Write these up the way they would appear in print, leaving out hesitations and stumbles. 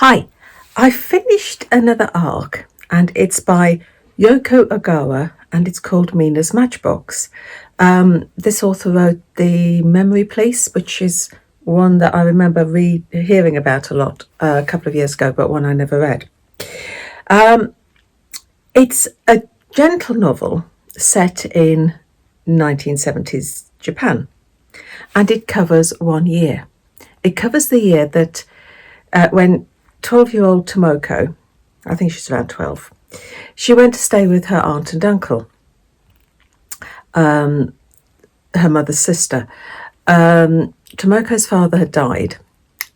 Hi, I finished another arc and it's by Yoko Ogawa and it's called Mina's Matchbox. This author wrote The Memory Police, which is one that I remember hearing about a lot a couple of years ago, but one I never read. It's a gentle novel set in 1970s Japan, and it covers 1 year. It covers the year that when 12-year-old Tomoko, I think she's around 12, she went to stay with her aunt and uncle, her mother's sister. Tomoko's father had died,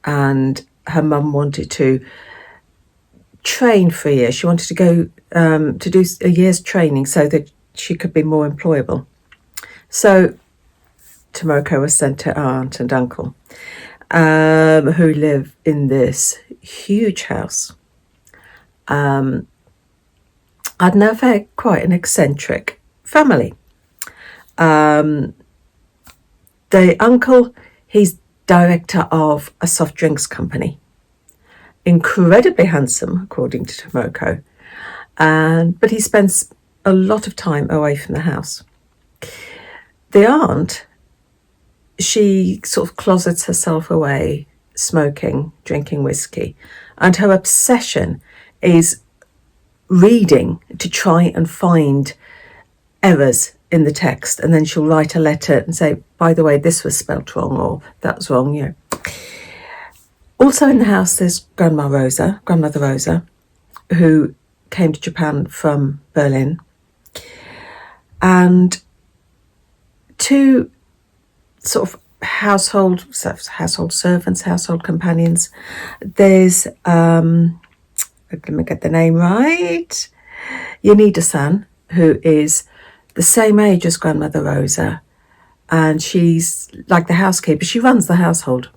and her mum wanted to train for a year. She wanted to go to do a year's training so that she could be more employable. So Tomoko was sent to her aunt and uncle, who live in this huge house. I don't know if they're quite an eccentric family. The uncle, he's director of a soft drinks company. Incredibly handsome, according to Tomoko, but he spends a lot of time away from the house. The aunt, she sort of closets herself away, smoking, drinking whiskey, and her obsession is reading to try and find errors in the text, and then she'll write a letter and say, by the way, this was spelt wrong or that was wrong. Also in the house there's Grandmother Rosa, who came to Japan from Berlin, and two sort of household servants, household companions. There's let me get the name right, Yanida-san, who is the same age as Grandmother Rosa, and she's like the housekeeper. She runs the household.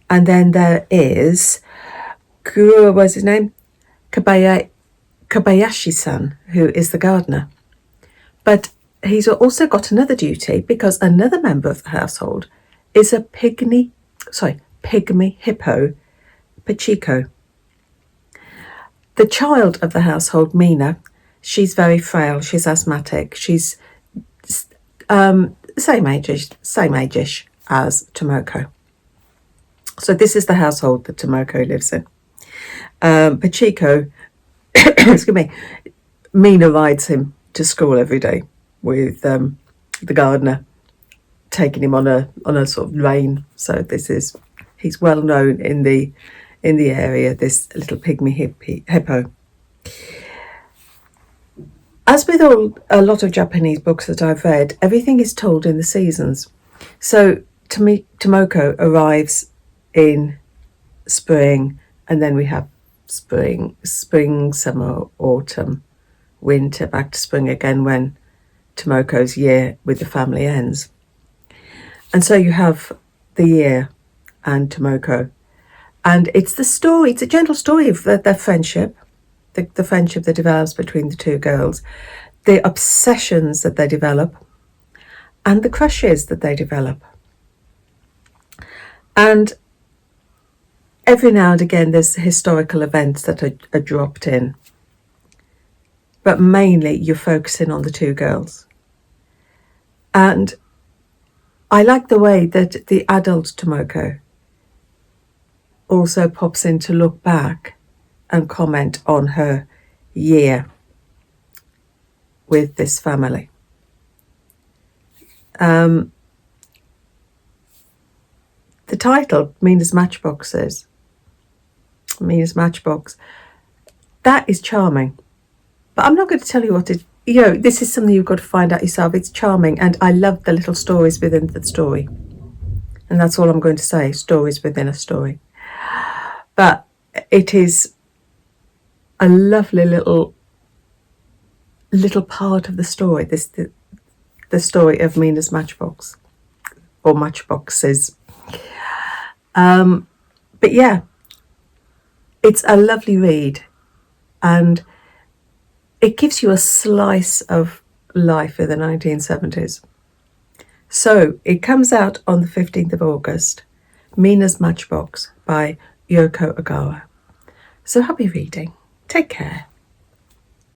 And then there is, what's his name? Kobayashi-san, who is the gardener. But he's also got another duty because another member of the household is a pygmy hippo, Pachiko. The child of the household, Mina, she's very frail. She's asthmatic. She's same age-ish as Tomoko. So this is the household that Tomoko lives in. Pachiko, excuse me, Mina rides him to school every day with the gardener taking him on a sort of rein. So he's well known in the area, this little pygmy hippo. As with a lot of Japanese books that I've read, everything is told in the seasons. So Tomoko arrives in spring, and then we have spring, summer, autumn, winter, back to spring again when Tomoko's year with the family ends. And so you have the year and Tomoko, and it's a gentle story of their friendship, the friendship that develops between the two girls, the obsessions that they develop, and the crushes that they develop. And every now and again there's historical events that are dropped in, but mainly you're focusing on the two girls. And I like the way that the adult Tomoko also pops in to look back and comment on her year with this family. The title, Mina's Matchbox, that is charming. But I'm not going to tell you what it, this is something you've got to find out yourself. It's charming, and I love the little stories within the story. And that's all I'm going to say, stories within a story. But it is a lovely little part of the story, the story of Mina's Matchbox, or Matchboxes. But yeah, it's a lovely read, and it gives you a slice of life in the 1970s. So it comes out on the 15th of August, Mina's Matchbox by Yoko Ogawa. So happy reading. Take care.